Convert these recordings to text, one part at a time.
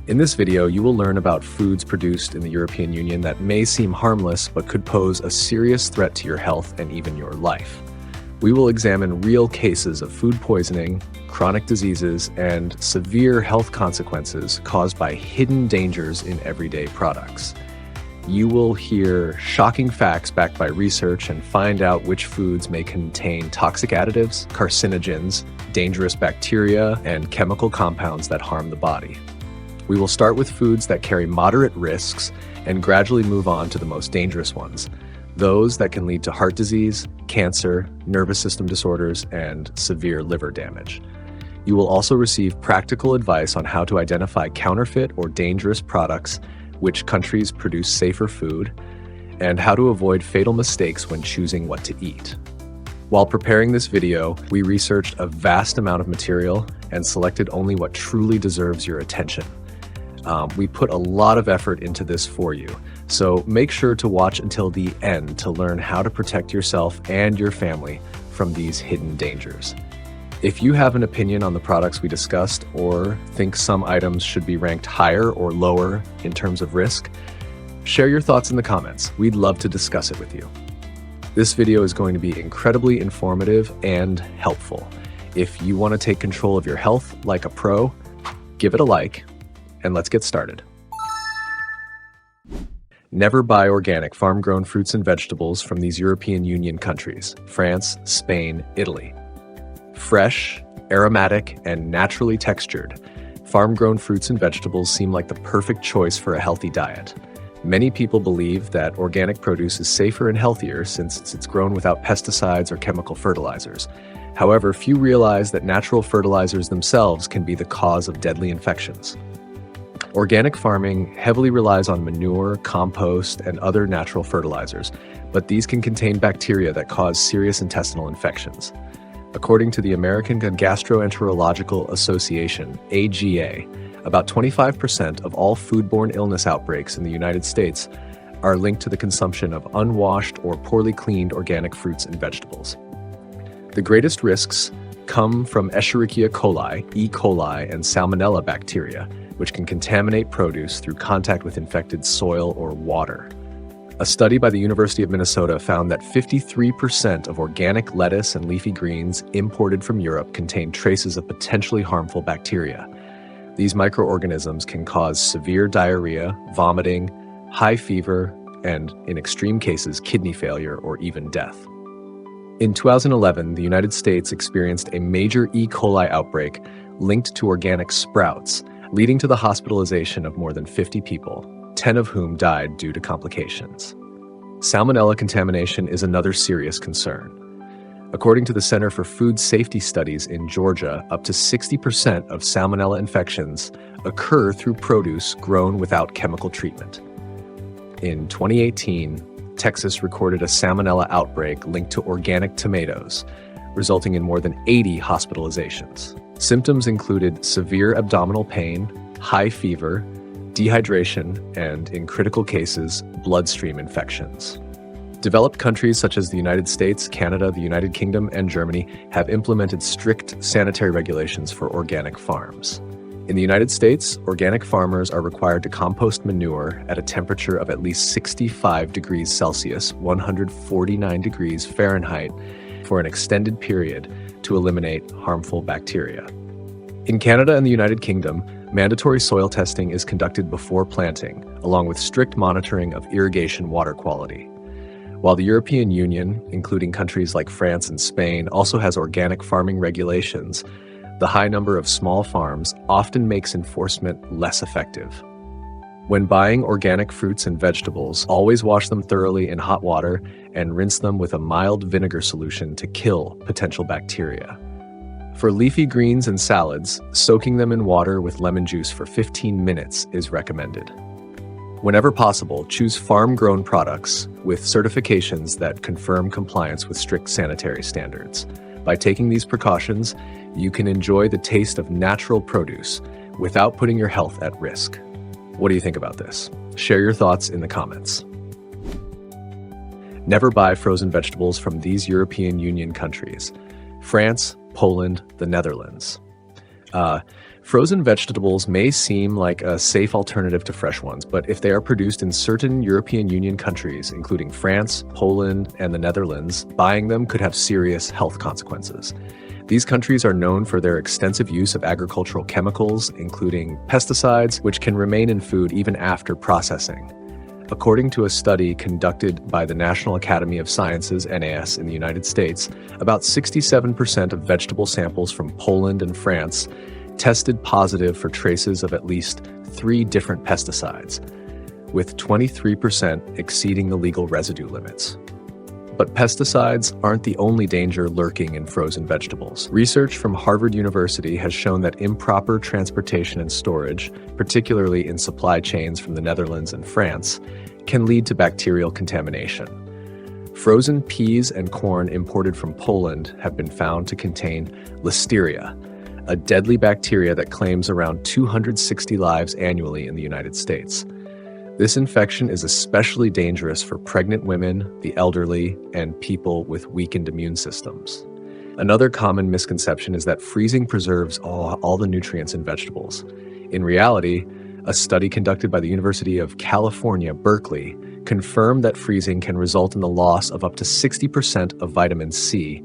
In this video, you will learn about foods produced in the European Union that may seem harmless but could pose a serious threat to your health and even your life. We will examine real cases of food poisoning, chronic diseases, and severe health consequences caused by hidden dangers in everyday products. You will hear shocking facts backed by research and find out which foods may contain toxic additives, carcinogens, dangerous bacteria, and chemical compounds that harm the body. We will start with foods that carry moderate risks and gradually move on to the most dangerous ones, those that can lead to heart disease, cancer, nervous system disorders, and severe liver damage. You will also receive practical advice on how to identify counterfeit or dangerous products, which countries produce safer food, and how to avoid fatal mistakes when choosing what to eat. While preparing this video, we researched a vast amount of material and selected only what truly deserves your attention. We put a lot of effort into this for you, so make sure to watch until the end to learn how to protect yourself and your family from these hidden dangers. If you have an opinion on the products we discussed or think some items should be ranked higher or lower in terms of risk, share your thoughts in the comments. We'd love to discuss it with you. This video is going to be incredibly informative and helpful. If you want to take control of your health like a pro, give it a like, and let's get started. Never buy organic farm-grown fruits and vegetables from these European Union countries: France, Spain, Italy. Fresh, aromatic, and naturally textured, farm-grown fruits and vegetables seem like the perfect choice for a healthy diet. Many people believe that organic produce is safer and healthier since it's grown without pesticides or chemical fertilizers. However, few realize that natural fertilizers themselves can be the cause of deadly infections. Organic farming heavily relies on manure, compost, and other natural fertilizers, but these can contain bacteria that cause serious intestinal infections. According to the American Gastroenterological Association, AGA, about 25% of all foodborne illness outbreaks in the United States are linked to the consumption of unwashed or poorly cleaned organic fruits and vegetables. The greatest risks come from Escherichia coli, E. coli, and Salmonella bacteria, which can contaminate produce through contact with infected soil or water. A study by the University of Minnesota found that 53% of organic lettuce and leafy greens imported from Europe contain traces of potentially harmful bacteria. These microorganisms can cause severe diarrhea, vomiting, high fever, and, in extreme cases, kidney failure or even death. In 2011, the United States experienced a major E. coli outbreak linked to organic sprouts, leading to the hospitalization of more than 50 people, 10 of whom died due to complications. Salmonella contamination is another serious concern. According to the Center for Food Safety Studies in Georgia, up to 60% of salmonella infections occur through produce grown without chemical treatment. In 2018, Texas recorded a salmonella outbreak linked to organic tomatoes, resulting in more than 80 hospitalizations. Symptoms included severe abdominal pain, high fever, dehydration, and, in critical cases, bloodstream infections. Developed countries such as the United States, Canada, the United Kingdom, and Germany have implemented strict sanitary regulations for organic farms. In the United States, organic farmers are required to compost manure at a temperature of at least 65 degrees Celsius, 149 degrees Fahrenheit, for an extended period to eliminate harmful bacteria. In Canada and the United Kingdom, mandatory soil testing is conducted before planting, along with strict monitoring of irrigation water quality. While the European Union, including countries like France and Spain, also has organic farming regulations, the high number of small farms often makes enforcement less effective. When buying organic fruits and vegetables, always wash them thoroughly in hot water and rinse them with a mild vinegar solution to kill potential bacteria. For leafy greens and salads, soaking them in water with lemon juice for 15 minutes is recommended. Whenever possible, choose farm-grown products with certifications that confirm compliance with strict sanitary standards. By taking these precautions, you can enjoy the taste of natural produce without putting your health at risk. What do you think about this? Share your thoughts in the comments. Never buy frozen vegetables from these European Union countries: France, Poland, the Netherlands. Frozen vegetables may seem like a safe alternative to fresh ones, but if they are produced in certain European Union countries, including France, Poland, and the Netherlands, buying them could have serious health consequences. These countries are known for their extensive use of agricultural chemicals, including pesticides, which can remain in food even after processing. According to a study conducted by the National Academy of Sciences, NAS, in the United States, about 67% of vegetable samples from Poland and France tested positive for traces of at least 3 different pesticides, with 23% exceeding the legal residue limits. But pesticides aren't the only danger lurking in frozen vegetables. Research from Harvard University has shown that improper transportation and storage, particularly in supply chains from the Netherlands and France, can lead to bacterial contamination. Frozen peas and corn imported from Poland have been found to contain listeria, a deadly bacteria that claims around 260 lives annually in the United States. This infection is especially dangerous for pregnant women, the elderly, and people with weakened immune systems. Another common misconception is that freezing preserves all the nutrients in vegetables. In reality, a study conducted by the University of California, Berkeley, confirmed that freezing can result in the loss of up to 60% of vitamin C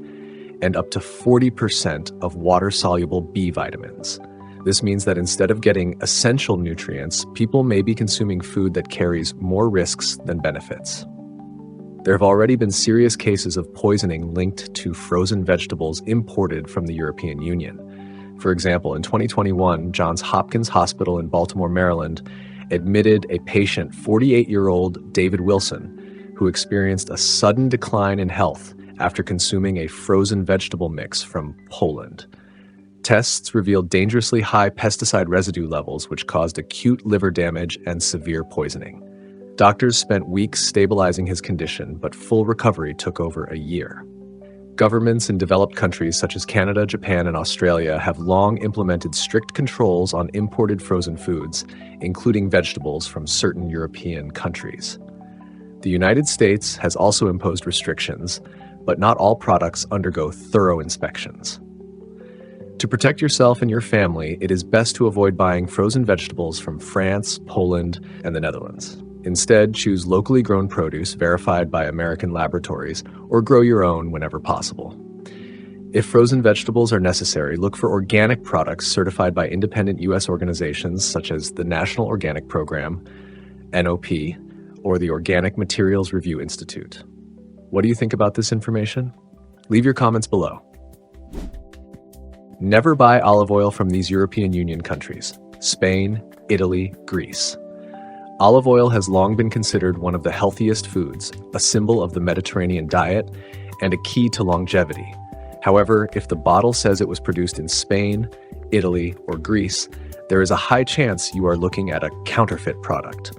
and up to 40% of water-soluble B vitamins. This means that instead of getting essential nutrients, people may be consuming food that carries more risks than benefits. There have already been serious cases of poisoning linked to frozen vegetables imported from the European Union. For example, in 2021, Johns Hopkins Hospital in Baltimore, Maryland, admitted a patient, 48-year-old David Wilson, who experienced a sudden decline in health after consuming a frozen vegetable mix from Poland. Tests revealed dangerously high pesticide residue levels, which caused acute liver damage and severe poisoning. Doctors spent weeks stabilizing his condition, but full recovery took over a year. Governments in developed countries such as Canada, Japan, and Australia have long implemented strict controls on imported frozen foods, including vegetables from certain European countries. The United States has also imposed restrictions, but not all products undergo thorough inspections. To protect yourself and your family, it is best to avoid buying frozen vegetables from France, Poland, and the Netherlands. Instead, choose locally grown produce verified by American laboratories, or grow your own whenever possible. If frozen vegetables are necessary, look for organic products certified by independent U.S. organizations such as the National Organic Program, NOP, or the Organic Materials Review Institute. What do you think about this information? Leave your comments below. Never buy olive oil from these European Union countries: Spain, Italy, Greece. Olive oil has long been considered one of the healthiest foods, a symbol of the Mediterranean diet, and a key to longevity. However, if the bottle says it was produced in Spain, Italy, or Greece, there is a high chance you are looking at a counterfeit product.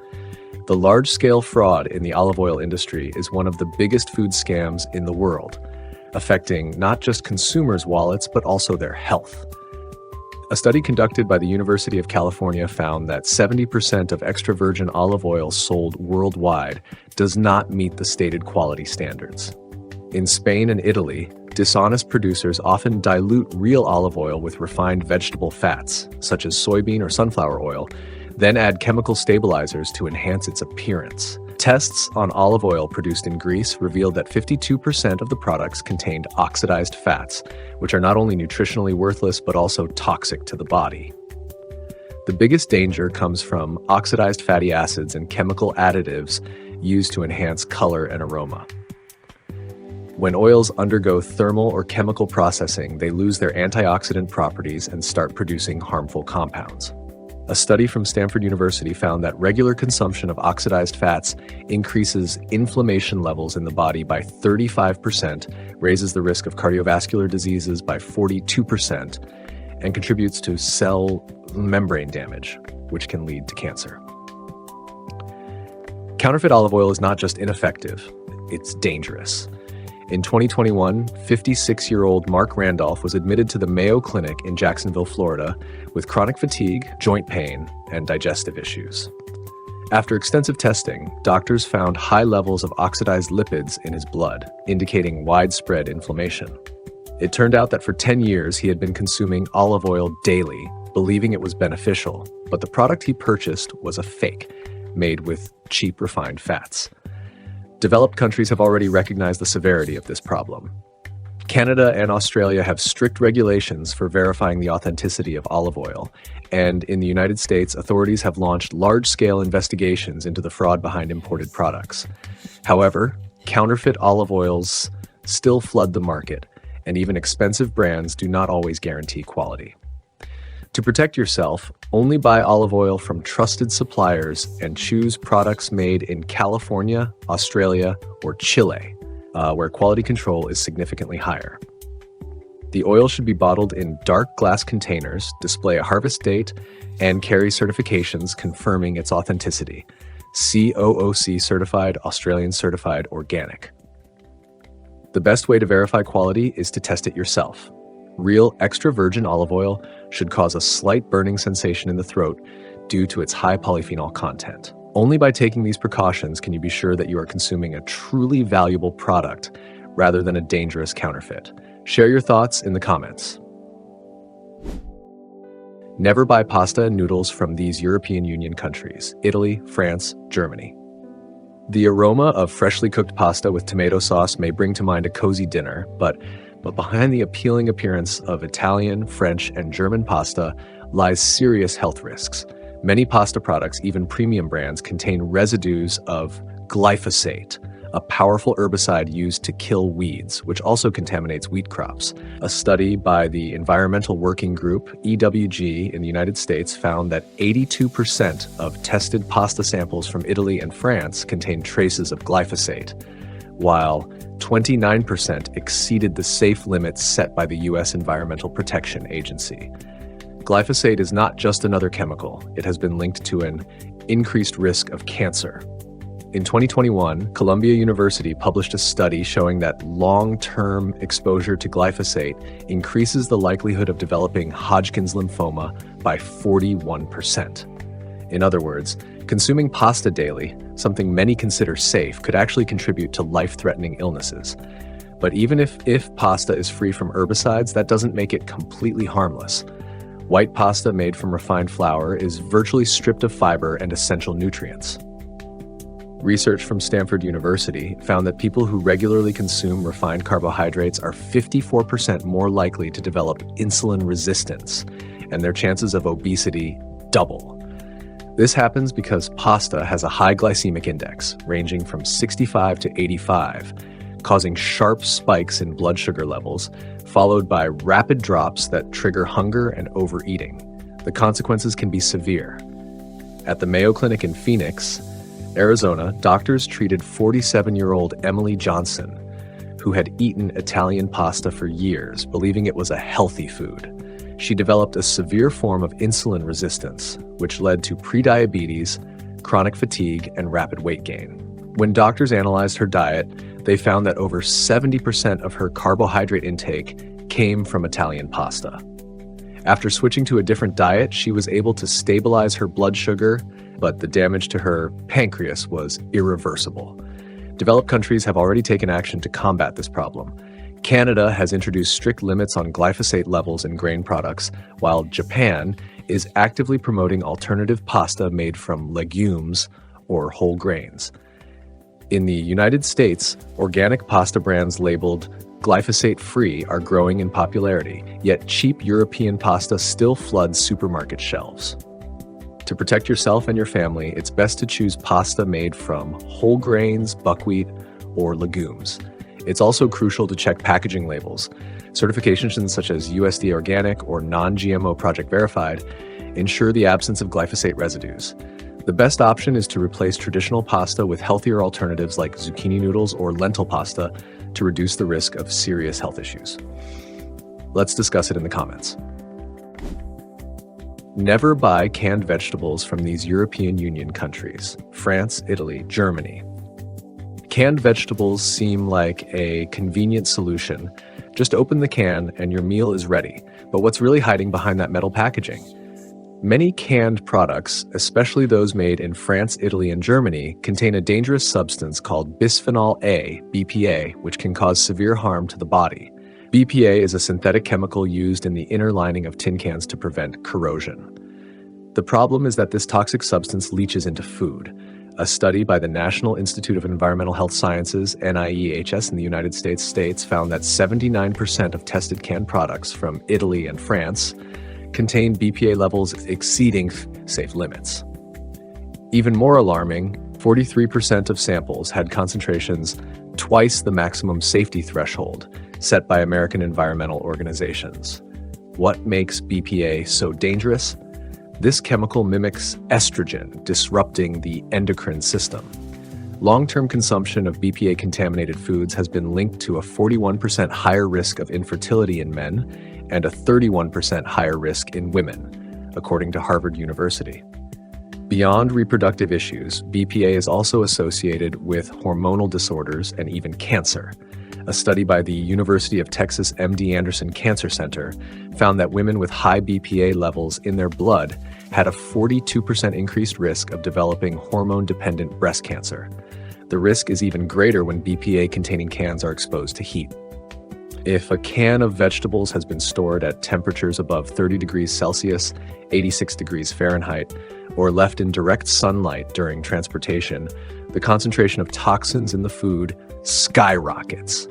The large-scale fraud in the olive oil industry is one of the biggest food scams in the world, affecting not just consumers' wallets, but also their health. A study conducted by the University of California found that 70% of extra virgin olive oil sold worldwide does not meet the stated quality standards. In Spain and Italy, dishonest producers often dilute real olive oil with refined vegetable fats, such as soybean or sunflower oil, then add chemical stabilizers to enhance its appearance. Tests on olive oil produced in Greece revealed that 52% of the products contained oxidized fats, which are not only nutritionally worthless but also toxic to the body. The biggest danger comes from oxidized fatty acids and chemical additives used to enhance color and aroma. When oils undergo thermal or chemical processing, they lose their antioxidant properties and start producing harmful compounds. A study from Stanford University found that regular consumption of oxidized fats increases inflammation levels in the body by 35%, raises the risk of cardiovascular diseases by 42%, and contributes to cell membrane damage, which can lead to cancer. Counterfeit olive oil is not just ineffective, it's dangerous. In 2021, 56-year-old Mark Randolph was admitted to the Mayo Clinic in Jacksonville, Florida, with chronic fatigue, joint pain, and digestive issues. After extensive testing, doctors found high levels of oxidized lipids in his blood, indicating widespread inflammation. It turned out that for 10 years he had been consuming olive oil daily, believing it was beneficial, but the product he purchased was a fake, made with cheap refined fats. Developed countries have already recognized the severity of this problem. Canada and Australia have strict regulations for verifying the authenticity of olive oil, and in the United States, authorities have launched large-scale investigations into the fraud behind imported products. However, counterfeit olive oils still flood the market, and even expensive brands do not always guarantee quality. To protect yourself, only buy olive oil from trusted suppliers and choose products made in California, Australia, or Chile, where quality control is significantly higher. The oil should be bottled in dark glass containers, display a harvest date, and carry certifications confirming its authenticity. COOC certified, Australian certified, organic. The best way to verify quality is to test it yourself. Real extra virgin olive oil should cause a slight burning sensation in the throat due to its high polyphenol content. Only by taking these precautions can you be sure that you are consuming a truly valuable product rather than a dangerous counterfeit. Share your thoughts in the comments. Never buy pasta and noodles from these European Union countries: Italy, France, Germany. The aroma of freshly cooked pasta with tomato sauce may bring to mind a cozy dinner, but behind the appealing appearance of Italian, French, and German pasta lies serious health risks. Many pasta products, even premium brands, contain residues of glyphosate, a powerful herbicide used to kill weeds, which also contaminates wheat crops. A study by the Environmental Working Group, EWG, in the United States found that 82% of tested pasta samples from Italy and France contained traces of glyphosate, while 29% exceeded the safe limits set by the U.S. Environmental Protection Agency. Glyphosate is not just another chemical. It has been linked to an increased risk of cancer. In 2021, Columbia University published a study showing that long-term exposure to glyphosate increases the likelihood of developing Hodgkin's lymphoma by 41%. In other words, consuming pasta daily, something many consider safe, could actually contribute to life-threatening illnesses. But even if pasta is free from herbicides, that doesn't make it completely harmless. White pasta made from refined flour is virtually stripped of fiber and essential nutrients. Research from Stanford University found that people who regularly consume refined carbohydrates are 54% more likely to develop insulin resistance, and their chances of obesity double. This happens because pasta has a high glycemic index, ranging from 65 to 85, causing sharp spikes in blood sugar levels, followed by rapid drops that trigger hunger and overeating. The consequences can be severe. At the Mayo Clinic in Phoenix, Arizona, doctors treated 47-year-old Emily Johnson, who had eaten Italian pasta for years, believing it was a healthy food. She developed a severe form of insulin resistance, which led to prediabetes, chronic fatigue, and rapid weight gain. When doctors analyzed her diet, they found that over 70% of her carbohydrate intake came from Italian pasta. After switching to a different diet, she was able to stabilize her blood sugar, but the damage to her pancreas was irreversible. Developed countries have already taken action to combat this problem. Canada has introduced strict limits on glyphosate levels in grain products, while Japan is actively promoting alternative pasta made from legumes or whole grains. In the United States, organic pasta brands labeled glyphosate-free are growing in popularity, yet cheap European pasta still floods supermarket shelves. To protect yourself and your family, it's best to choose pasta made from whole grains, buckwheat, or legumes. It's also crucial to check packaging labels. Certifications such as USDA Organic or non-GMO Project Verified ensure the absence of glyphosate residues. The best option is to replace traditional pasta with healthier alternatives like zucchini noodles or lentil pasta to reduce the risk of serious health issues. Let's discuss it in the comments. Never buy canned vegetables from these European Union countries: France, Italy, Germany. Canned vegetables seem like a convenient solution. Just open the can and your meal is ready. But what's really hiding behind that metal packaging? Many canned products, especially those made in France, Italy, and Germany, contain a dangerous substance called bisphenol A, BPA, which can cause severe harm to the body. BPA is a synthetic chemical used in the inner lining of tin cans to prevent corrosion. The problem is that this toxic substance leaches into food. A study by the National Institute of Environmental Health Sciences, NIEHS, in the United States found that 79% of tested canned products from Italy and France contained BPA levels exceeding safe limits. Even more alarming, 43% of samples had concentrations twice the maximum safety threshold set by American environmental organizations. What makes BPA so dangerous? This chemical mimics estrogen, disrupting the endocrine system. Long-term consumption of BPA-contaminated foods has been linked to a 41% higher risk of infertility in men and a 31% higher risk in women, according to Harvard University. Beyond reproductive issues, BPA is also associated with hormonal disorders and even cancer. A study by the University of Texas MD Anderson Cancer Center found that women with high BPA levels in their blood had a 42% increased risk of developing hormone-dependent breast cancer. The risk is even greater when BPA-containing cans are exposed to heat. If a can of vegetables has been stored at temperatures above 30 degrees Celsius, 86 degrees Fahrenheit, or left in direct sunlight during transportation, the concentration of toxins in the food skyrockets.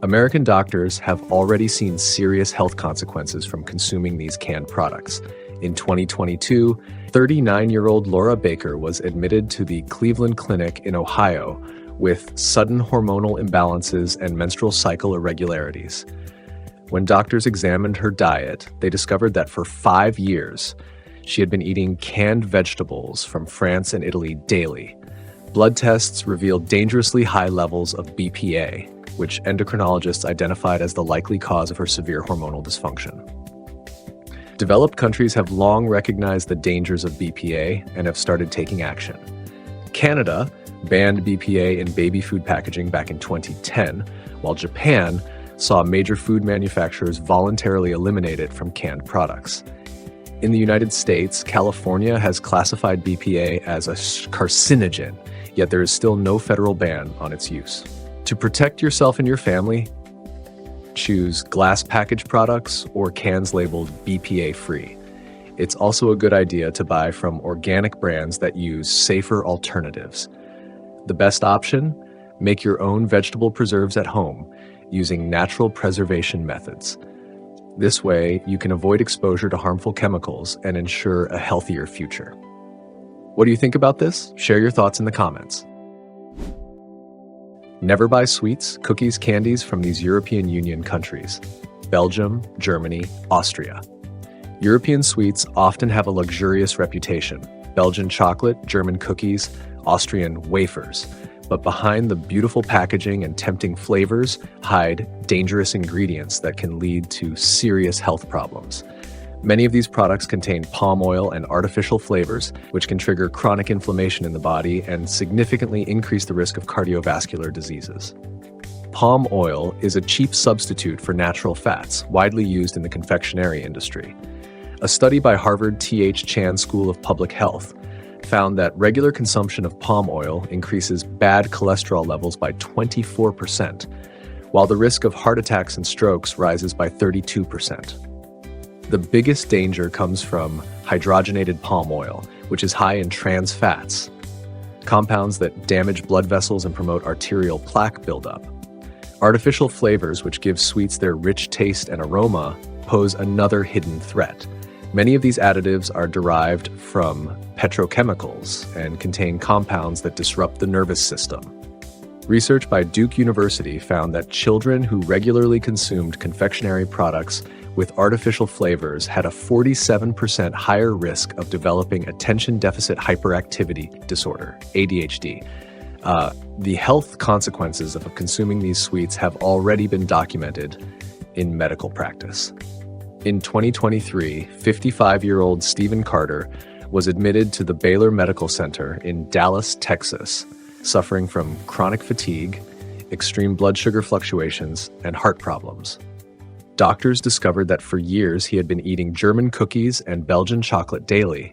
American doctors have already seen serious health consequences from consuming these canned products. In 2022, 39-year-old Laura Baker was admitted to the Cleveland Clinic in Ohio with sudden hormonal imbalances and menstrual cycle irregularities. When doctors examined her diet, they discovered that for 5 years, she had been eating canned vegetables from France and Italy daily. Blood tests revealed dangerously high levels of BPA, which endocrinologists identified as the likely cause of her severe hormonal dysfunction. Developed countries have long recognized the dangers of BPA and have started taking action. Canada banned BPA in baby food packaging back in 2010, while Japan saw major food manufacturers voluntarily eliminate it from canned products. In the United States, California has classified BPA as a carcinogen, yet there is still no federal ban on its use. To protect yourself and your family, choose glass packaged products or cans labeled BPA-free. It's also a good idea to buy from organic brands that use safer alternatives. The best option? Make your own vegetable preserves at home using natural preservation methods. This way, you can avoid exposure to harmful chemicals and ensure a healthier future. What do you think about this? Share your thoughts in the comments. Never buy sweets, cookies, candies from these European Union countries: Belgium, Germany, Austria. European sweets often have a luxurious reputation: Belgian chocolate, German cookies, Austrian wafers. But behind the beautiful packaging and tempting flavors hide dangerous ingredients that can lead to serious health problems. Many of these products contain palm oil and artificial flavors, which can trigger chronic inflammation in the body and significantly increase the risk of cardiovascular diseases. Palm oil is a cheap substitute for natural fats, widely used in the confectionery industry. A study by Harvard T.H. Chan School of Public Health found that regular consumption of palm oil increases bad cholesterol levels by 24%, while the risk of heart attacks and strokes rises by 32%. The biggest danger comes from hydrogenated palm oil, which is high in trans fats, compounds that damage blood vessels and promote arterial plaque buildup. Artificial flavors, which give sweets their rich taste and aroma, pose another hidden threat. Many of these additives are derived from petrochemicals and contain compounds that disrupt the nervous system. Research by Duke University found that children who regularly consumed confectionery products with artificial flavors had a 47% higher risk of developing attention deficit hyperactivity disorder, ADHD. The health consequences of consuming these sweets have already been documented in medical practice. In 2023, 55-year-old Stephen Carter was admitted to the Baylor Medical Center in Dallas, Texas, suffering from chronic fatigue, extreme blood sugar fluctuations, and heart problems. Doctors discovered that for years he had been eating German cookies and Belgian chocolate daily,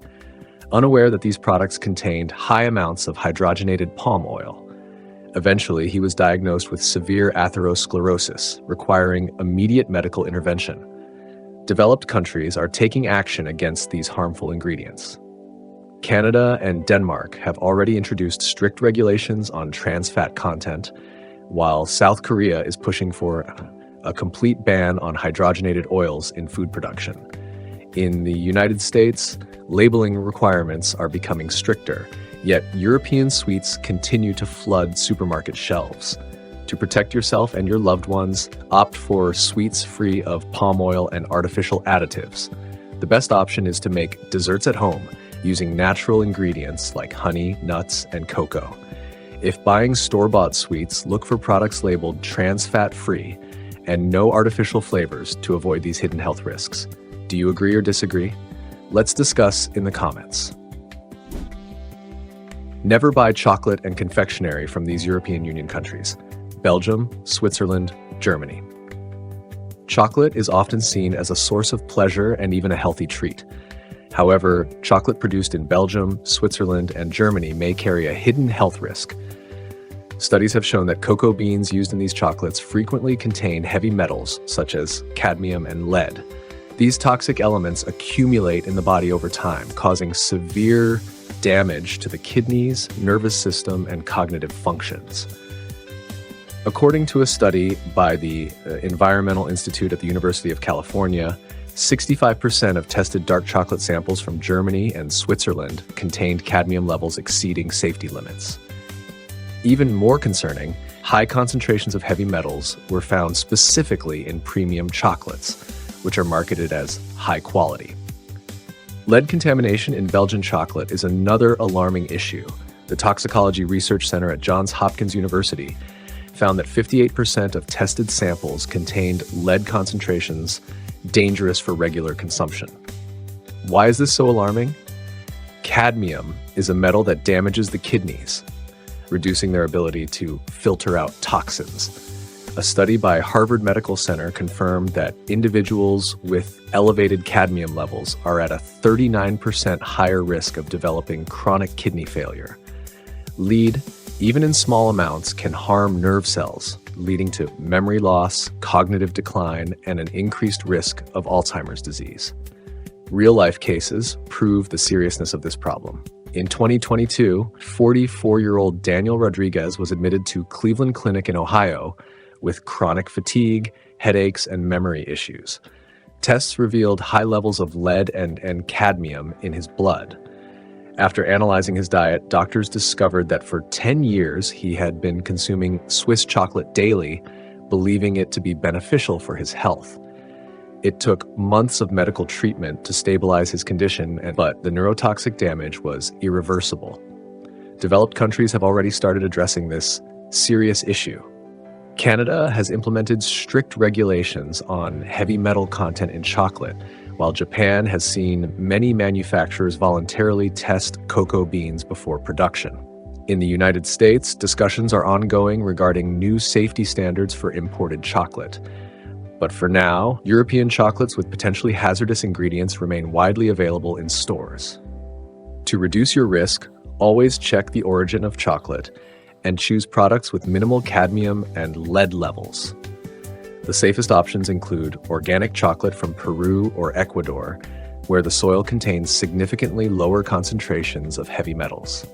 unaware that these products contained high amounts of hydrogenated palm oil. Eventually, he was diagnosed with severe atherosclerosis, requiring immediate medical intervention. Developed countries are taking action against these harmful ingredients. Canada and Denmark have already introduced strict regulations on trans fat content, while South Korea is pushing for a complete ban on hydrogenated oils in food production. In the United States, labeling requirements are becoming stricter, yet European sweets continue to flood supermarket shelves. To protect yourself and your loved ones, opt for sweets free of palm oil and artificial additives. The best option is to make desserts at home using natural ingredients like honey, nuts, and cocoa. If buying store-bought sweets, look for products labeled trans fat free and no artificial flavors to avoid these hidden health risks. Do you agree or disagree? Let's discuss in the comments. Never buy chocolate and confectionery from these European Union countries: Belgium, Switzerland, Germany. Chocolate is often seen as a source of pleasure and even a healthy treat. However, chocolate produced in Belgium, Switzerland, and Germany may carry a hidden health risk. Studies have shown that cocoa beans used in these chocolates frequently contain heavy metals such as cadmium and lead. These toxic elements accumulate in the body over time, causing severe damage to the kidneys, nervous system, and cognitive functions. According to a study by the Environmental Institute at the University of California, 65% of tested dark chocolate samples from Germany and Switzerland contained cadmium levels exceeding safety limits. Even more concerning, high concentrations of heavy metals were found specifically in premium chocolates, which are marketed as high quality. Lead contamination in Belgian chocolate is another alarming issue. The Toxicology Research Center at Johns Hopkins University found that 58% of tested samples contained lead concentrations dangerous for regular consumption. Why is this so alarming? Cadmium is a metal that damages the kidneys, reducing their ability to filter out toxins. A study by Harvard Medical Center confirmed that individuals with elevated cadmium levels are at a 39% higher risk of developing chronic kidney failure. Lead, even in small amounts, can harm nerve cells, leading to memory loss, cognitive decline, and an increased risk of Alzheimer's disease. Real-life cases prove the seriousness of this problem. In 2022, 44-year-old Daniel Rodriguez was admitted to Cleveland Clinic in Ohio with chronic fatigue, headaches, and memory issues. Tests revealed high levels of lead and cadmium in his blood. After analyzing his diet, doctors discovered that for 10 years he had been consuming Swiss chocolate daily, believing it to be beneficial for his health. It took months of medical treatment to stabilize his condition, but the neurotoxic damage was irreversible. Developed countries have already started addressing this serious issue. Canada has implemented strict regulations on heavy metal content in chocolate, while Japan has seen many manufacturers voluntarily test cocoa beans before production. In the United States, discussions are ongoing regarding new safety standards for imported chocolate. But for now, European chocolates with potentially hazardous ingredients remain widely available in stores. To reduce your risk, always check the origin of chocolate and choose products with minimal cadmium and lead levels. The safest options include organic chocolate from Peru or Ecuador, where the soil contains significantly lower concentrations of heavy metals.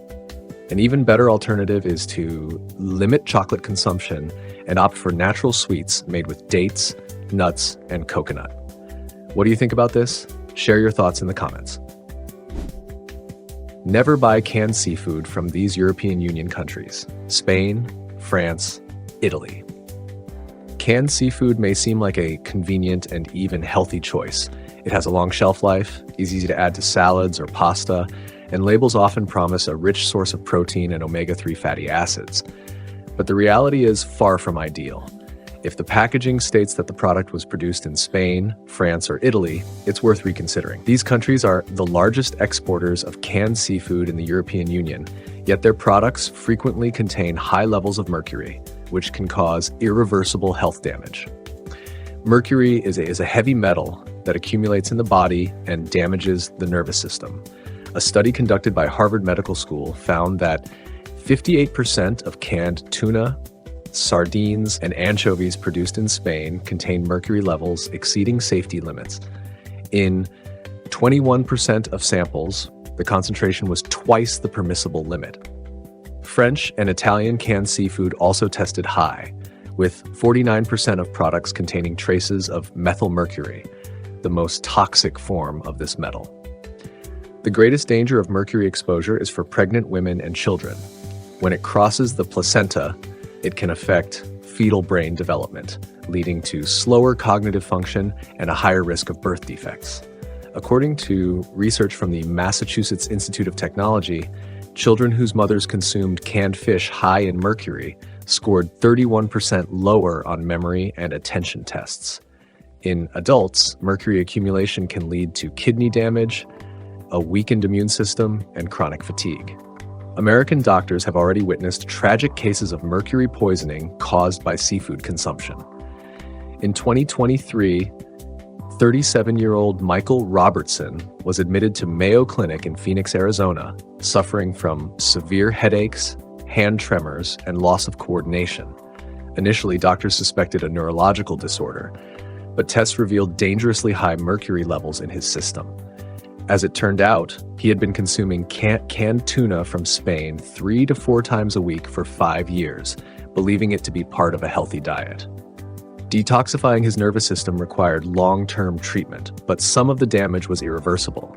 An even better alternative is to limit chocolate consumption and opt for natural sweets made with dates, nuts, and coconut. What do you think about this? Share your thoughts in the comments. Never buy canned seafood from these European Union countries: Spain, France, Italy. Canned seafood may seem like a convenient and even healthy choice. It has a long shelf life, is easy to add to salads or pasta, and labels often promise a rich source of protein and omega-3 fatty acids. But the reality is far from ideal. If the packaging states that the product was produced in Spain, France, or Italy, it's worth reconsidering. These countries are the largest exporters of canned seafood in the European Union, yet their products frequently contain high levels of mercury, which can cause irreversible health damage. Mercury is a heavy metal that accumulates in the body and damages the nervous system. A study conducted by Harvard Medical School found that 58% of canned tuna, sardines, and anchovies produced in Spain contain mercury levels exceeding safety limits. In 21% of samples, the concentration was twice the permissible limit. French and Italian canned seafood also tested high, with 49% of products containing traces of methylmercury, the most toxic form of this metal. The greatest danger of mercury exposure is for pregnant women and children. When it crosses the placenta, it can affect fetal brain development, leading to slower cognitive function and a higher risk of birth defects. According to research from the Massachusetts Institute of Technology, children whose mothers consumed canned fish high in mercury scored 31% lower on memory and attention tests. In adults, mercury accumulation can lead to kidney damage, a weakened immune system, and chronic fatigue. American doctors have already witnessed tragic cases of mercury poisoning caused by seafood consumption. In 2023, 37-year-old Michael Robertson was admitted to Mayo Clinic in Phoenix, Arizona, suffering from severe headaches, hand tremors, and loss of coordination. Initially, doctors suspected a neurological disorder, but tests revealed dangerously high mercury levels in his system. As it turned out, he had been consuming canned tuna from Spain 3 to 4 times a week for 5 years, believing it to be part of a healthy diet. Detoxifying his nervous system required long-term treatment, but some of the damage was irreversible.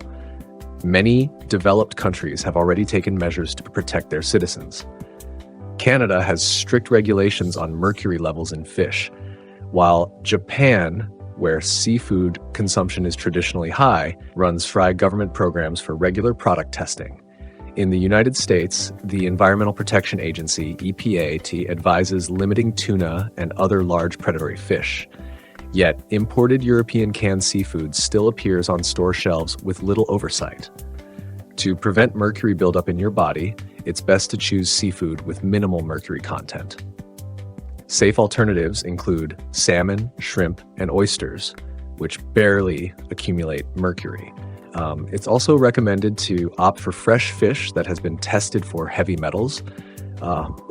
Many developed countries have already taken measures to protect their citizens. Canada has strict regulations on mercury levels in fish, while Japan, where seafood consumption is traditionally high, runs FRI government programs for regular product testing. In the United States, the Environmental Protection Agency, EPA, advises limiting tuna and other large predatory fish. Yet, imported European canned seafood still appears on store shelves with little oversight. To prevent mercury buildup in your body, it's best to choose seafood with minimal mercury content. Safe alternatives include salmon, shrimp, and oysters, which barely accumulate mercury. It's also recommended to opt for fresh fish that has been tested for heavy metals,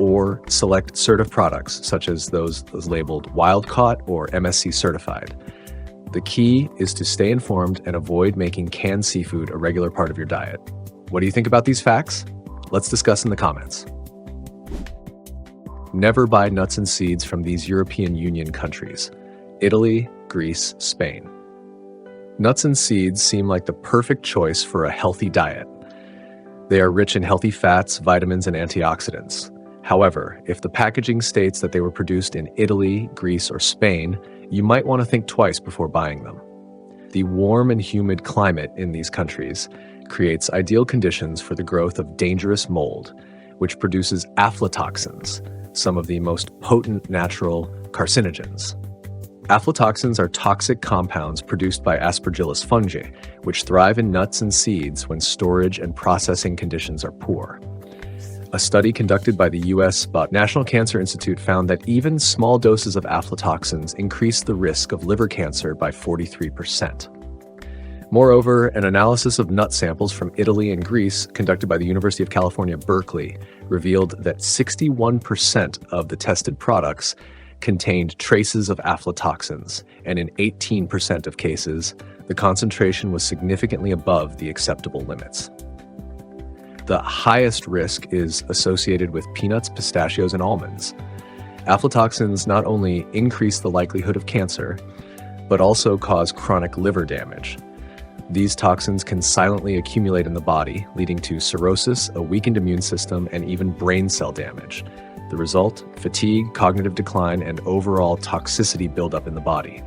or select certified products such as those labeled wild-caught or MSC certified. The key is to stay informed and avoid making canned seafood a regular part of your diet. What do you think about these facts? Let's discuss in the comments. Never buy nuts and seeds from these European Union countries: Italy, Greece, Spain. Nuts and seeds seem like the perfect choice for a healthy diet. They are rich in healthy fats, vitamins, and antioxidants. However, if the packaging states that they were produced in Italy, Greece, or Spain, you might want to think twice before buying them. The warm and humid climate in these countries creates ideal conditions for the growth of dangerous mold, which produces aflatoxins, some of the most potent natural carcinogens. Aflatoxins are toxic compounds produced by Aspergillus fungi, which thrive in nuts and seeds when storage and processing conditions are poor. A study conducted by the U.S. National Cancer Institute found that even small doses of aflatoxins increase the risk of liver cancer by 43%. Moreover, an analysis of nut samples from Italy and Greece conducted by the University of California, Berkeley, revealed that 61% of the tested products contained traces of aflatoxins, and in 18% of cases, the concentration was significantly above the acceptable limits. The highest risk is associated with peanuts, pistachios, and almonds. Aflatoxins not only increase the likelihood of cancer, but also cause chronic liver damage. These toxins can silently accumulate in the body, leading to cirrhosis, a weakened immune system, and even brain cell damage. The result: fatigue, cognitive decline, and overall toxicity buildup in the body.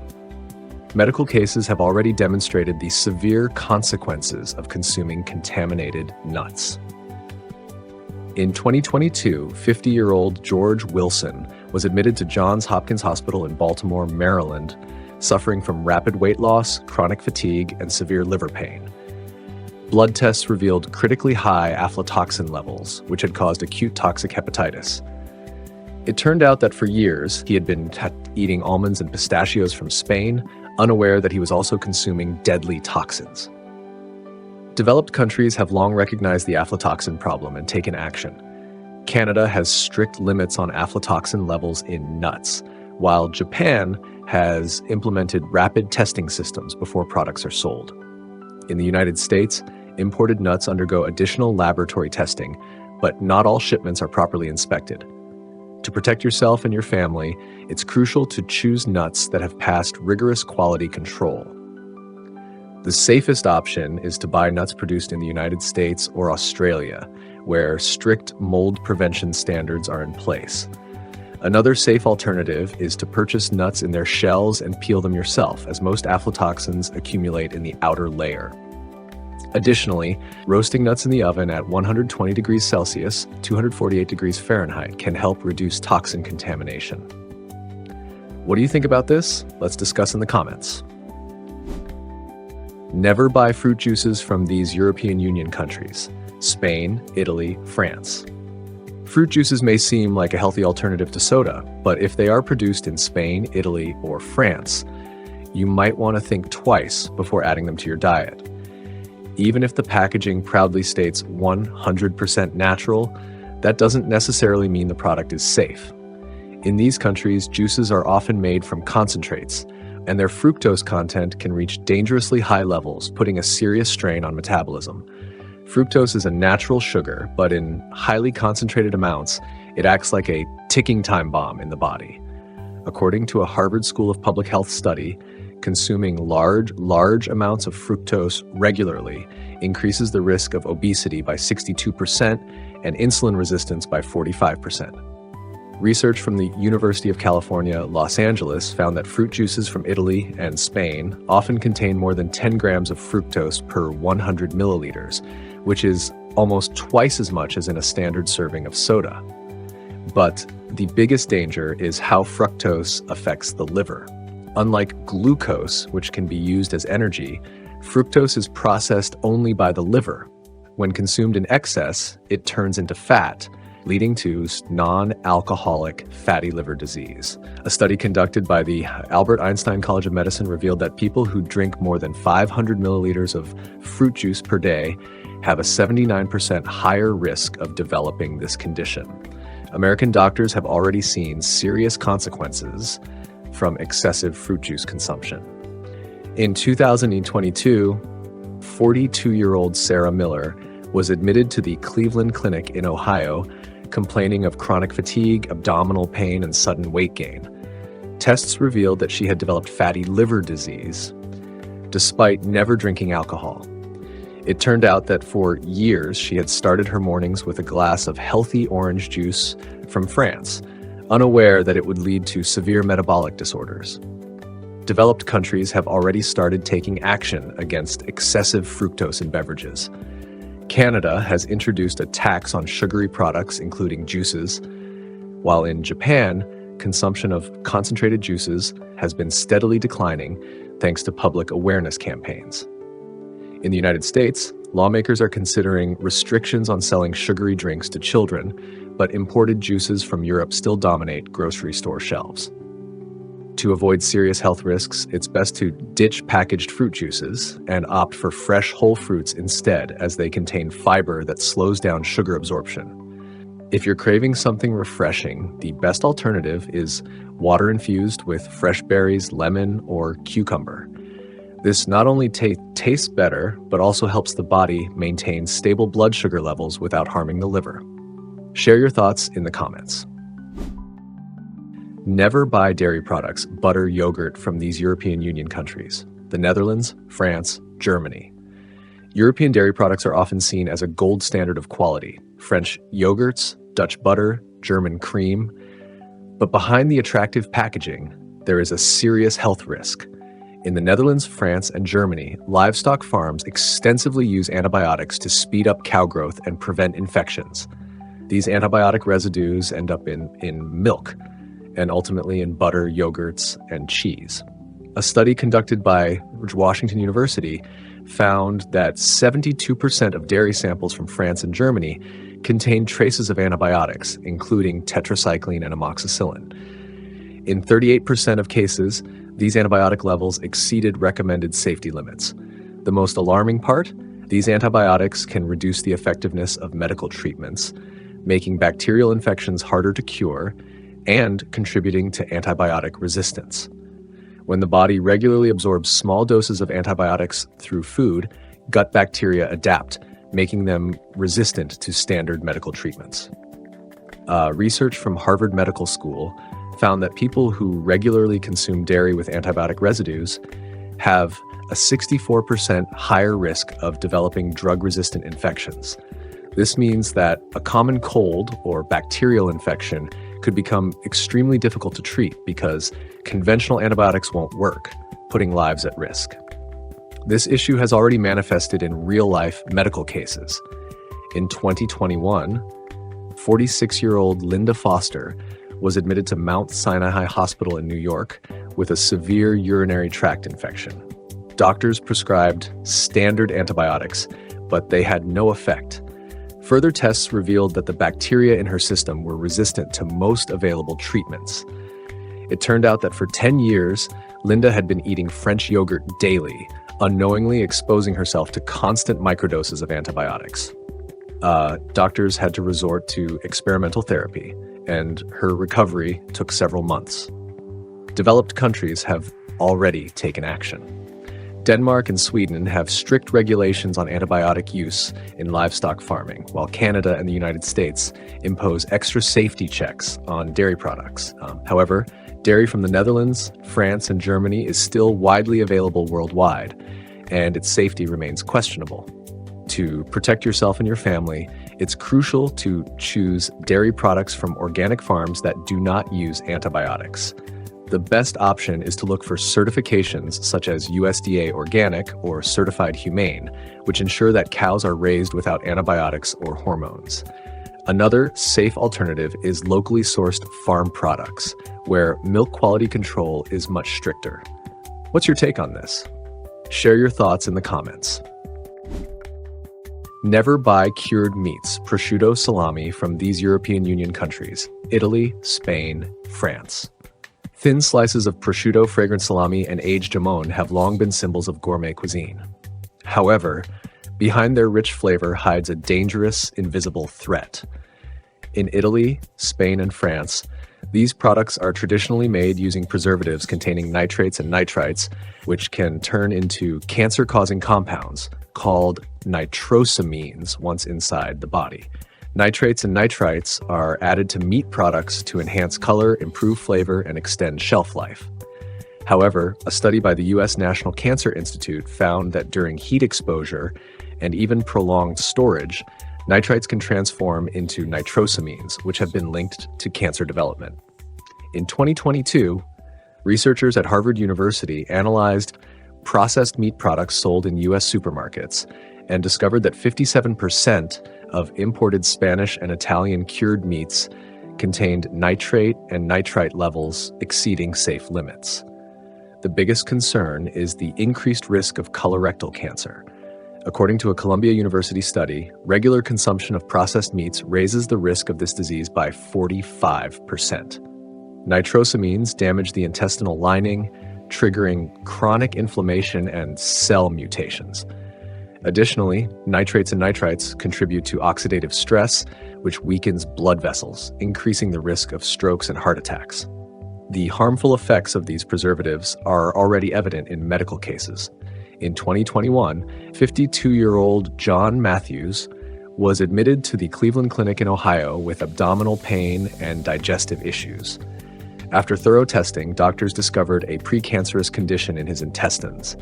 Medical cases have already demonstrated the severe consequences of consuming contaminated nuts. In 2022, 50-year-old George Wilson was admitted to Johns Hopkins Hospital in Baltimore, Maryland, suffering from rapid weight loss, chronic fatigue, and severe liver pain. Blood tests revealed critically high aflatoxin levels, which had caused acute toxic hepatitis. It turned out that for years, he had been eating almonds and pistachios from Spain, unaware that he was also consuming deadly toxins. Developed countries have long recognized the aflatoxin problem and taken action. Canada has strict limits on aflatoxin levels in nuts, while Japan has implemented rapid testing systems before products are sold. In the United States, imported nuts undergo additional laboratory testing, but not all shipments are properly inspected. To protect yourself and your family, it's crucial to choose nuts that have passed rigorous quality control. The safest option is to buy nuts produced in the United States or Australia, where strict mold prevention standards are in place. Another safe alternative is to purchase nuts in their shells and peel them yourself, as most aflatoxins accumulate in the outer layer. Additionally, roasting nuts in the oven at 120 degrees Celsius, 248 degrees Fahrenheit can help reduce toxin contamination. What do you think about this? Let's discuss in the comments. Never buy fruit juices from these European Union countries: Spain, Italy, France. Fruit juices may seem like a healthy alternative to soda, but if they are produced in Spain, Italy, or France, you might want to think twice before adding them to your diet. Even if the packaging proudly states 100% natural, that doesn't necessarily mean the product is safe. In these countries, juices are often made from concentrates, and their fructose content can reach dangerously high levels, putting a serious strain on metabolism. Fructose is a natural sugar, but in highly concentrated amounts, it acts like a ticking time bomb in the body. According to a Harvard School of Public Health study, consuming large amounts of fructose regularly increases the risk of obesity by 62% and insulin resistance by 45%. Research from the University of California, Los Angeles found that fruit juices from Italy and Spain often contain more than 10 grams of fructose per 100 milliliters, which is almost twice as much as in a standard serving of soda. But the biggest danger is how fructose affects the liver. Unlike glucose, which can be used as energy, fructose is processed only by the liver. When consumed in excess, it turns into fat, leading to non-alcoholic fatty liver disease. A study conducted by the Albert Einstein College of Medicine revealed that people who drink more than 500 milliliters of fruit juice per day have a 79% higher risk of developing this condition. American doctors have already seen serious consequences from excessive fruit juice consumption. In 2022, 42-year-old Sarah Miller was admitted to the Cleveland Clinic in Ohio, complaining of chronic fatigue, abdominal pain, and sudden weight gain. Tests revealed that she had developed fatty liver disease, despite never drinking alcohol. It turned out that for years she had started her mornings with a glass of healthy orange juice from France, unaware that it would lead to severe metabolic disorders. Developed countries have already started taking action against excessive fructose in beverages. Canada has introduced a tax on sugary products, including juices, while in Japan, consumption of concentrated juices has been steadily declining thanks to public awareness campaigns. In the United States, lawmakers are considering restrictions on selling sugary drinks to children, but imported juices from Europe still dominate grocery store shelves. To avoid serious health risks, it's best to ditch packaged fruit juices and opt for fresh whole fruits instead, as they contain fiber that slows down sugar absorption. If you're craving something refreshing, the best alternative is water infused with fresh berries, lemon, or cucumber. This not only tastes better, but also helps the body maintain stable blood sugar levels without harming the liver. Share your thoughts in the comments. Never buy dairy products, butter, yogurt from these European Union countries: the Netherlands, France, Germany. European dairy products are often seen as a gold standard of quality: French yogurts, Dutch butter, German cream. But behind the attractive packaging, there is a serious health risk. In the Netherlands, France, and Germany, livestock farms extensively use antibiotics to speed up cow growth and prevent infections. These antibiotic residues end up in milk, and ultimately in butter, yogurts, and cheese. A study conducted by Washington University found that 72% of dairy samples from France and Germany contained traces of antibiotics, including tetracycline and amoxicillin. In 38% of cases, these antibiotic levels exceeded recommended safety limits. The most alarming part? These antibiotics can reduce the effectiveness of medical treatments, making bacterial infections harder to cure and contributing to antibiotic resistance. When the body regularly absorbs small doses of antibiotics through food, gut bacteria adapt, making them resistant to standard medical treatments. Research from Harvard Medical School found that people who regularly consume dairy with antibiotic residues have a 64% higher risk of developing drug-resistant infections. This means that a common cold or bacterial infection could become extremely difficult to treat because conventional antibiotics won't work, putting lives at risk. This issue has already manifested in real-life medical cases. In 2021, 46-year-old Linda Foster was admitted to Mount Sinai Hospital in New York with a severe urinary tract infection. Doctors prescribed standard antibiotics, but they had no effect. Further tests revealed that the bacteria in her system were resistant to most available treatments. It turned out that for 10 years, Linda had been eating French yogurt daily, unknowingly exposing herself to constant microdoses of antibiotics. Doctors had to resort to experimental therapy, and her recovery took several months. Developed countries have already taken action. Denmark and Sweden have strict regulations on antibiotic use in livestock farming, while Canada and the United States impose extra safety checks on dairy products. However, dairy from the Netherlands, France, and Germany is still widely available worldwide, and its safety remains questionable. To protect yourself and your family, it's crucial to choose dairy products from organic farms that do not use antibiotics. The best option is to look for certifications such as USDA Organic or Certified Humane, which ensure that cows are raised without antibiotics or hormones. Another safe alternative is locally sourced farm products, where milk quality control is much stricter. What's your take on this? Share your thoughts in the comments. Never buy cured meats, prosciutto, salami from these European Union countries: Italy, Spain, France. Thin slices of prosciutto, fragrant salami, and aged jamon have long been symbols of gourmet cuisine. However, behind their rich flavor hides a dangerous, invisible threat. In Italy, Spain, and France, these products are traditionally made using preservatives containing nitrates and nitrites, which can turn into cancer-causing compounds called nitrosamines once inside the body. Nitrates and nitrites are added to meat products to enhance color, improve flavor, and extend shelf life. However, a study by the U.S. National Cancer Institute found that during heat exposure and even prolonged storage, nitrites can transform into nitrosamines, which have been linked to cancer development. In 2022, researchers at Harvard University analyzed processed meat products sold in U.S. supermarkets and discovered that 57% of imported Spanish and Italian cured meats contained nitrate and nitrite levels exceeding safe limits. The biggest concern is the increased risk of colorectal cancer. According to a Columbia University study, regular consumption of processed meats raises the risk of this disease by 45%. Nitrosamines damage the intestinal lining, triggering chronic inflammation and cell mutations. Additionally, nitrates and nitrites contribute to oxidative stress, which weakens blood vessels, increasing the risk of strokes and heart attacks. The harmful effects of these preservatives are already evident in medical cases. In 2021, 52-year-old John Matthews was admitted to the Cleveland Clinic in Ohio with abdominal pain and digestive issues. After thorough testing, doctors discovered a precancerous condition in his intestines,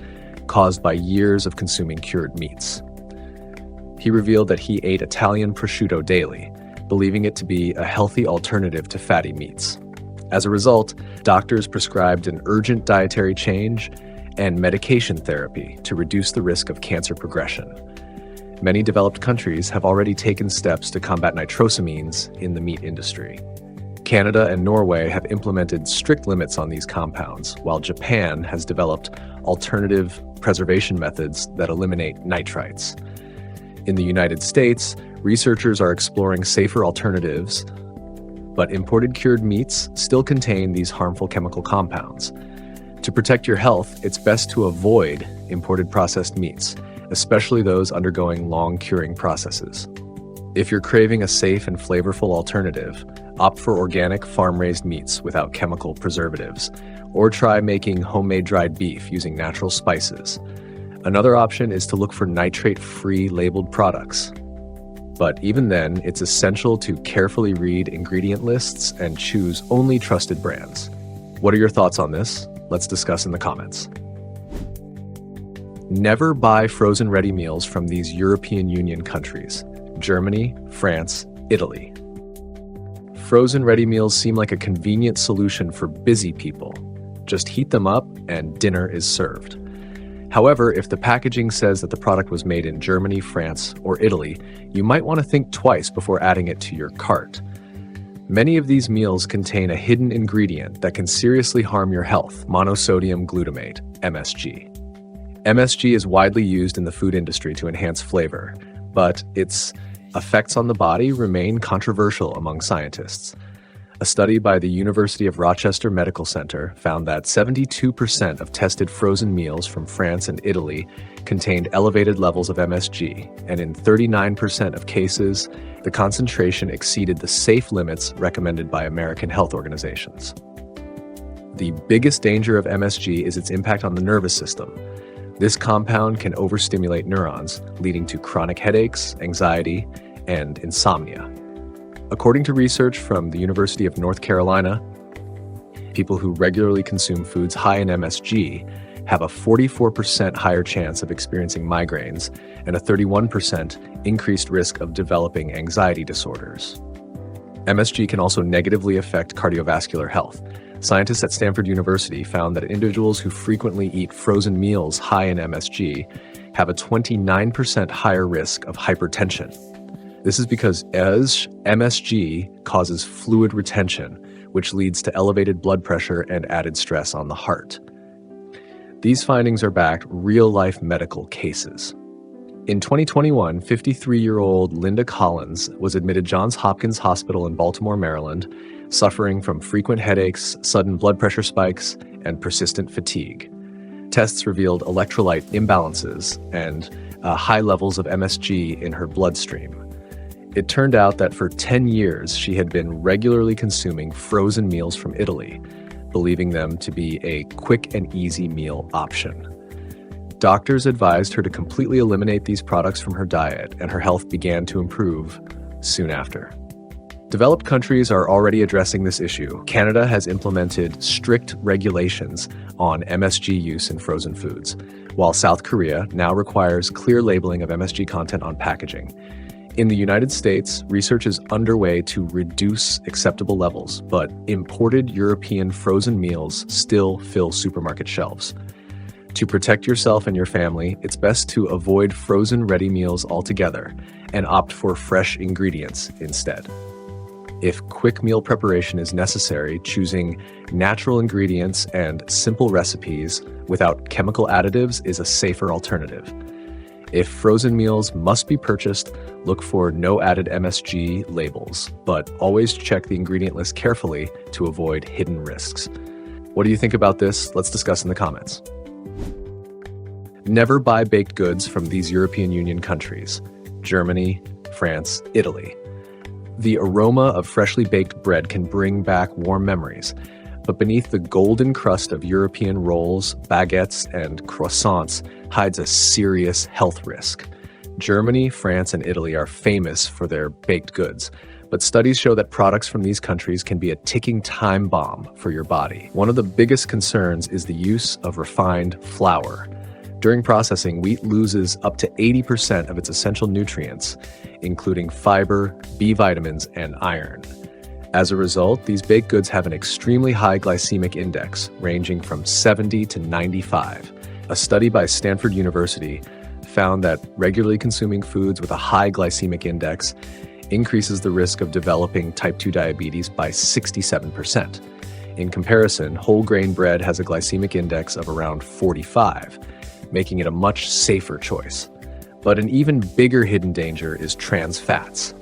caused by years of consuming cured meats. He revealed that he ate Italian prosciutto daily, believing it to be a healthy alternative to fatty meats. As a result, doctors prescribed an urgent dietary change and medication therapy to reduce the risk of cancer progression. Many developed countries have already taken steps to combat nitrosamines in the meat industry. Canada and Norway have implemented strict limits on these compounds, while Japan has developed alternative preservation methods that eliminate nitrites. In the United States, researchers are exploring safer alternatives, but imported cured meats still contain these harmful chemical compounds. To protect your health, it's best to avoid imported processed meats, especially those undergoing long curing processes. If you're craving a safe and flavorful alternative, opt for organic farm-raised meats without chemical preservatives, or try making homemade dried beef using natural spices. Another option is to look for nitrate-free labeled products. But even then, it's essential to carefully read ingredient lists and choose only trusted brands. What are your thoughts on this? Let's discuss in the comments. Never buy frozen ready meals from these European Union countries: Germany, France, Italy. Frozen ready meals seem like a convenient solution for busy people. Just heat them up and dinner is served. However, if the packaging says that the product was made in Germany, France, or Italy, you might want to think twice before adding it to your cart. Many of these meals contain a hidden ingredient that can seriously harm your health: monosodium glutamate, MSG. MSG is widely used in the food industry to enhance flavor, but its effects on the body remain controversial among scientists. A study by the University of Rochester Medical Center found that 72% of tested frozen meals from France and Italy contained elevated levels of MSG, and in 39% of cases, the concentration exceeded the safe limits recommended by American health organizations. The biggest danger of MSG is its impact on the nervous system. This compound can overstimulate neurons, leading to chronic headaches, anxiety, and insomnia. According to research from the University of North Carolina, people who regularly consume foods high in MSG have a 44% higher chance of experiencing migraines and a 31% increased risk of developing anxiety disorders. MSG can also negatively affect cardiovascular health. Scientists at Stanford University found that individuals who frequently eat frozen meals high in MSG have a 29% higher risk of hypertension. This is because MSG causes fluid retention, which leads to elevated blood pressure and added stress on the heart. These findings are backed real-life medical cases. In 2021, 53-year-old Linda Collins was admitted Johns Hopkins Hospital in Baltimore, Maryland, suffering from frequent headaches, sudden blood pressure spikes, and persistent fatigue. Tests revealed electrolyte imbalances and high levels of MSG in her bloodstream. It turned out that for 10 years, she had been regularly consuming frozen meals from Italy, believing them to be a quick and easy meal option. Doctors advised her to completely eliminate these products from her diet, and her health began to improve soon after. Developed countries are already addressing this issue. Canada has implemented strict regulations on MSG use in frozen foods, while South Korea now requires clear labeling of MSG content on packaging. In the United States, research is underway to reduce acceptable levels, but imported European frozen meals still fill supermarket shelves. To protect yourself and your family, it's best to avoid frozen ready meals altogether and opt for fresh ingredients instead. If quick meal preparation is necessary, choosing natural ingredients and simple recipes without chemical additives is a safer alternative. If frozen meals must be purchased, look for no added MSG labels, but always check the ingredient list carefully to avoid hidden risks. What do you think about this? Let's discuss in the comments. Never buy baked goods from these European Union countries: Germany, France, Italy. The aroma of freshly baked bread can bring back warm memories, but beneath the golden crust of European rolls, baguettes, and croissants hides a serious health risk. Germany, France, and Italy are famous for their baked goods, but studies show that products from these countries can be a ticking time bomb for your body. One of the biggest concerns is the use of refined flour. During processing, wheat loses up to 80% of its essential nutrients, including fiber, B vitamins, and iron. As a result, these baked goods have an extremely high glycemic index, ranging from 70 to 95. A study by Stanford University found that regularly consuming foods with a high glycemic index increases the risk of developing type 2 diabetes by 67%. In comparison, whole grain bread has a glycemic index of around 45, making it a much safer choice. But an even bigger hidden danger is trans fats.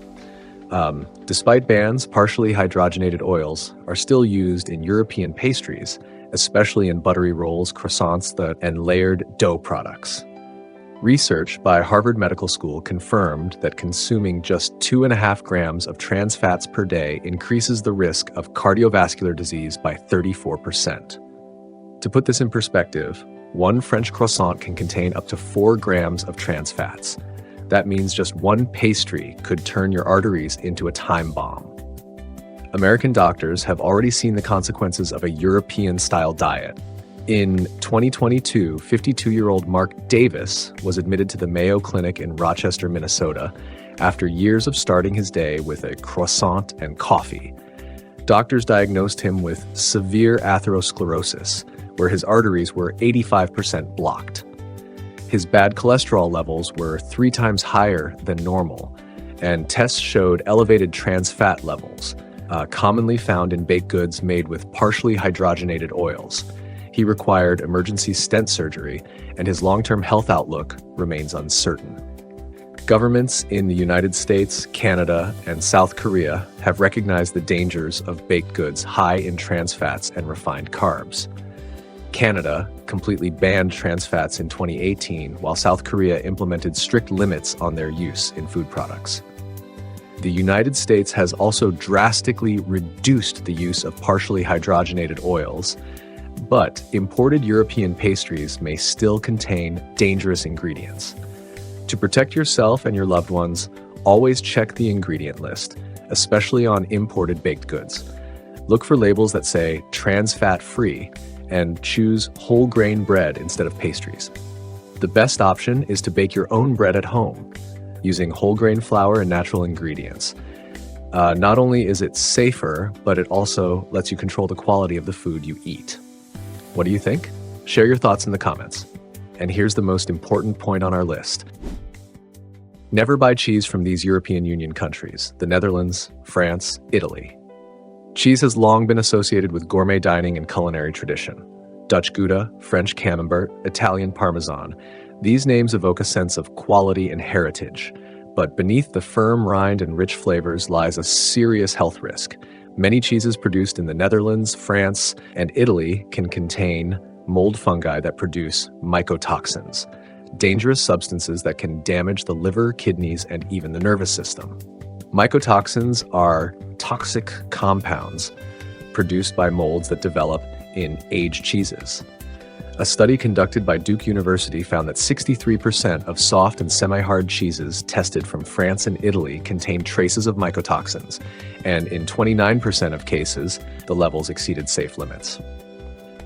Despite bans, partially hydrogenated oils are still used in European pastries, especially in buttery rolls, croissants, and layered dough products. Research by Harvard Medical School confirmed that consuming just 2.5 grams of trans fats per day increases the risk of cardiovascular disease by 34%. To put this in perspective, one French croissant can contain up to 4 grams of trans fats. That means just one pastry could turn your arteries into a time bomb. American doctors have already seen the consequences of a European-style diet. In 2022, 52-year-old Mark Davis was admitted to the Mayo Clinic in Rochester, Minnesota, after years of starting his day with a croissant and coffee. Doctors diagnosed him with severe atherosclerosis, where his arteries were 85% blocked. His bad cholesterol levels were 3 times higher than normal, and tests showed elevated trans fat levels, commonly found in baked goods made with partially hydrogenated oils. He required emergency stent surgery, and his long-term health outlook remains uncertain. Governments in the United States, Canada, and South Korea have recognized the dangers of baked goods high in trans fats and refined carbs. Canada completely banned trans fats in 2018, while South Korea implemented strict limits on their use in food products. The United States has also drastically reduced the use of partially hydrogenated oils, but imported European pastries may still contain dangerous ingredients. To protect yourself and your loved ones, always check the ingredient list, especially on imported baked goods. Look for labels that say trans fat free and choose whole grain bread instead of pastries. The best option is to bake your own bread at home using whole grain flour and natural ingredients. Not only is it safer, but it also lets you control the quality of the food you eat. What do you think? Share your thoughts in the comments. And here's the most important point on our list. Never buy cheese from these European Union countries: the Netherlands, France, Italy. Cheese has long been associated with gourmet dining and culinary tradition. Dutch Gouda, French Camembert, Italian Parmesan. These names evoke a sense of quality and heritage. But beneath the firm rind and rich flavors lies a serious health risk. Many cheeses produced in the Netherlands, France, and Italy can contain mold fungi that produce mycotoxins, dangerous substances that can damage the liver, kidneys, and even the nervous system. Mycotoxins are toxic compounds produced by molds that develop in aged cheeses. A study conducted by Duke University found that 63% of soft and semi-hard cheeses tested from France and Italy contained traces of mycotoxins, and in 29% of cases, the levels exceeded safe limits.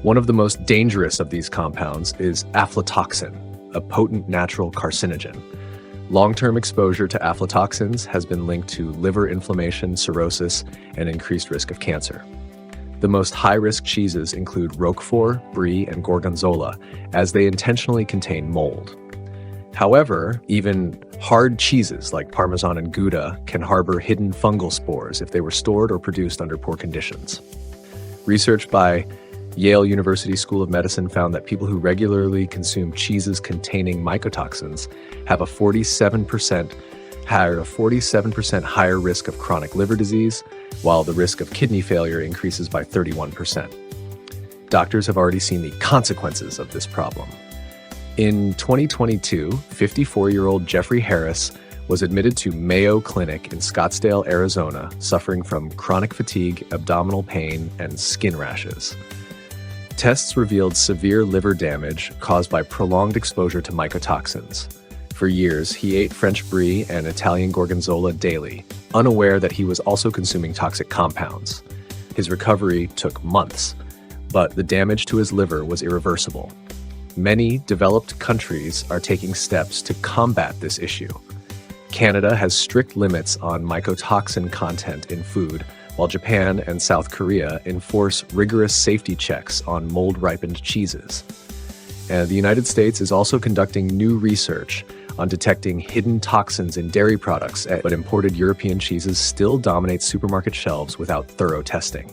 One of the most dangerous of these compounds is aflatoxin, a potent natural carcinogen. Long-term exposure to aflatoxins has been linked to liver inflammation, cirrhosis, and increased risk of cancer. The most high-risk cheeses include Roquefort, Brie, and Gorgonzola, as they intentionally contain mold. However, even hard cheeses like Parmesan and Gouda can harbor hidden fungal spores if they were stored or produced under poor conditions. Research by Yale University School of Medicine found that people who regularly consume cheeses containing mycotoxins have a 47% higher risk of chronic liver disease, while the risk of kidney failure increases by 31%. Doctors have already seen the consequences of this problem. In 2022, 54-year-old Jeffrey Harris was admitted to Mayo Clinic in Scottsdale, Arizona, suffering from chronic fatigue, abdominal pain, and skin rashes. Tests revealed severe liver damage caused by prolonged exposure to mycotoxins. For years, he ate French Brie and Italian Gorgonzola daily, unaware that he was also consuming toxic compounds. His recovery took months, but the damage to his liver was irreversible. Many developed countries are taking steps to combat this issue. Canada has strict limits on mycotoxin content in food, while Japan and South Korea enforce rigorous safety checks on mold-ripened cheeses. And the United States is also conducting new research on detecting hidden toxins in dairy products, but imported European cheeses still dominate supermarket shelves without thorough testing.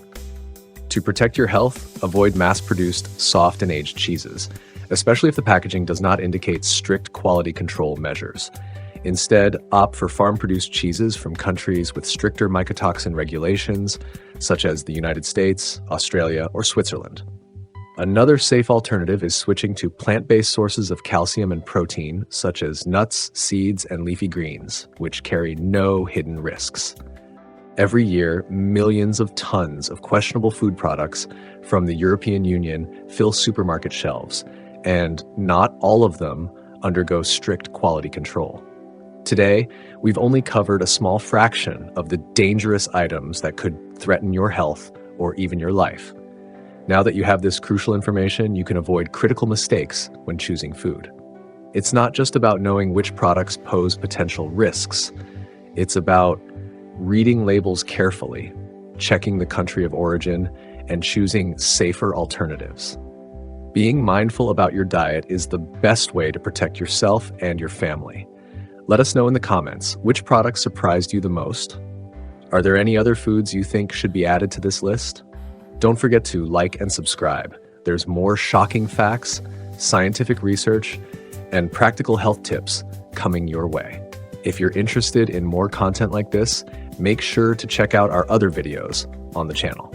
To protect your health, avoid mass-produced, soft and aged cheeses, especially if the packaging does not indicate strict quality control measures. Instead, opt for farm-produced cheeses from countries with stricter mycotoxin regulations, such as the United States, Australia, or Switzerland. Another safe alternative is switching to plant-based sources of calcium and protein, such as nuts, seeds, and leafy greens, which carry no hidden risks. Every year, millions of tons of questionable food products from the European Union fill supermarket shelves, and not all of them undergo strict quality control. Today, we've only covered a small fraction of the dangerous items that could threaten your health or even your life. Now that you have this crucial information, you can avoid critical mistakes when choosing food. It's not just about knowing which products pose potential risks. It's about reading labels carefully, checking the country of origin, and choosing safer alternatives. Being mindful about your diet is the best way to protect yourself and your family. Let us know in the comments, which products surprised you the most? Are there any other foods you think should be added to this list? Don't forget to like and subscribe. There's more shocking facts, scientific research, and practical health tips coming your way. If you're interested in more content like this, make sure to check out our other videos on the channel.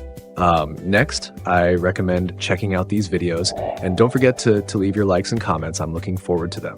Next, I recommend checking out these videos, and don't forget to leave your likes and comments. I'm looking forward to them.